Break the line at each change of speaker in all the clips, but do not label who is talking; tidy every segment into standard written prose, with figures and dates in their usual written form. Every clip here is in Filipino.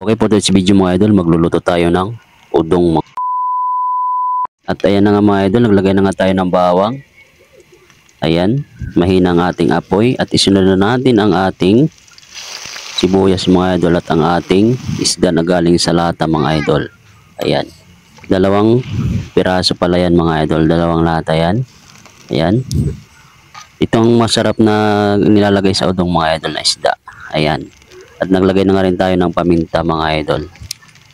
Okay po, dito sa video mga idol, magluluto tayo ng udong. At ayan na nga mga idol, naglagay na nga tayo ng bawang. Ayan, mahina ang ating apoy at isunod na natin ang ating sibuyas mga idol at ang ating isda na galing sa lata mga idol. Ayan, dalawang piraso pala yan mga idol, dalawang lata yan. Ayan, itong masarap na nilalagay sa udong mga idol na isda. Ayan, at naglagay na nga rin tayo ng paminta mga idol.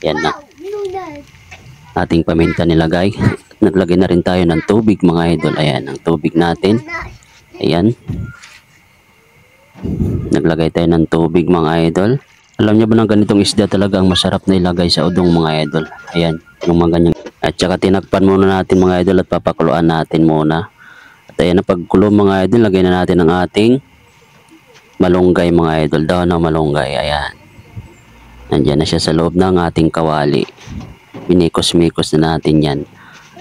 Ayan na, ating paminta nilagay. Naglagay na rin tayo ng tubig mga idol. Ayan, ang tubig natin. Ayan, naglagay tayo ng tubig mga idol. Alam niyo ba na ganitong isda talaga ang masarap na ilagay sa udong mga idol. Ayan, yung mga ganyan. At saka tinakpan muna natin mga idol at papakuluan natin muna. At ayan na, pagkulo mga idol, lagay na natin ang ating malunggay mga idol. Daw ng malunggay. Ayan, nandiyan na siya sa loob ng ating kawali. Minikos-mikos na natin yan.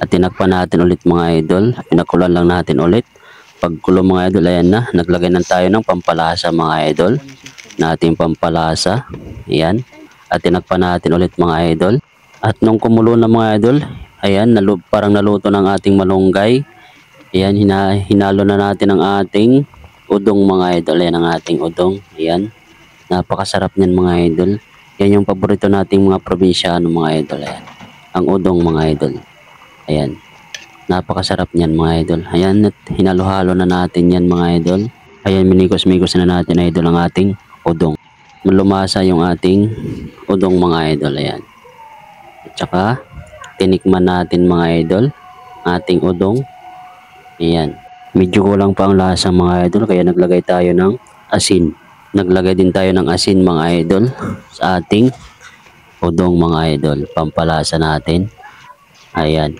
At tinakpan natin ulit mga idol. Pinakulan lang natin ulit. Pagkulo mga idol, ayan na. Naglagay na tayo ng pampalasa mga idol. Nating pampalasa. Ayan. At tinakpan natin ulit mga idol. At nung kumulo na mga idol, ayan, parang naluto ng ating malunggay. Ayan, hinalo na natin ang ating udong mga idol. Ayan ang ating udong. Ayan. Napakasarap niyan mga idol. Yan yung paborito nating mga probinsyano mga idol. Ayan, ang udong mga idol. Ayan, napakasarap niyan mga idol. Ayan, at hinalo-halo na natin yan mga idol. Ayan, minikos-mikos na natin idol ang ating udong. Malumasa yung ating udong mga idol. Ayan, at saka tinikman natin mga idol ating udong. Ayan, medyo kulang pa ang lasa mga idol, kaya naglagay tayo ng asin. Naglagay din tayo ng asin mga idol sa ating udong mga idol, pampalasa natin. Ayan,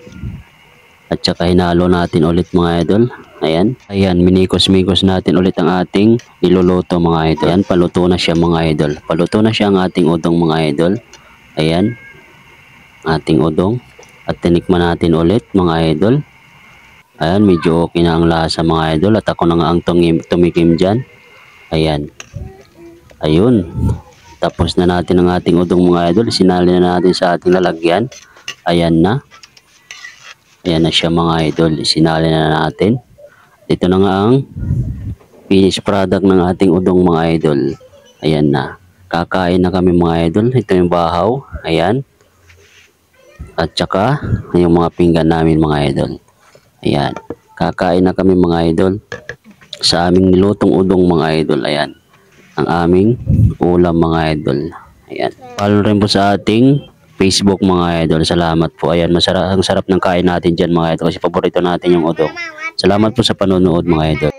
at saka hinalo natin ulit mga idol. Ayan, ayan, minikos-mikos natin ulit ang ating niluluto mga idol. Ayan, paluto na siya mga idol. Paluto na siya ang ating udong mga idol. Ayan, ating udong. At tinikman natin ulit mga idol. Ayan, medyo okay na ang lasa mga idol. At ako na nga ang tumikim dyan. Ayan, ayun, tapos na natin ang ating udong mga idol. Sinali na natin sa ating lalagyan. Ayan na. Ayan na siya mga idol. Sinali na natin. Ito na nga ang finished product ng ating udong mga idol. Ayan na. Kakain na kami mga idol. Ito yung bahaw. Ayan. At saka yung mga pinggan namin mga idol. Ayan. Kakain na kami mga idol sa aming nilutong udong mga idol. Ayan, ang aming ulam mga idol. Ayan. Follow rin po sa ating Facebook mga idol. Salamat po. Ayan, ang sarap ng kain natin dyan mga idol kasi paborito natin yung udong. Salamat po sa panonood mga idol.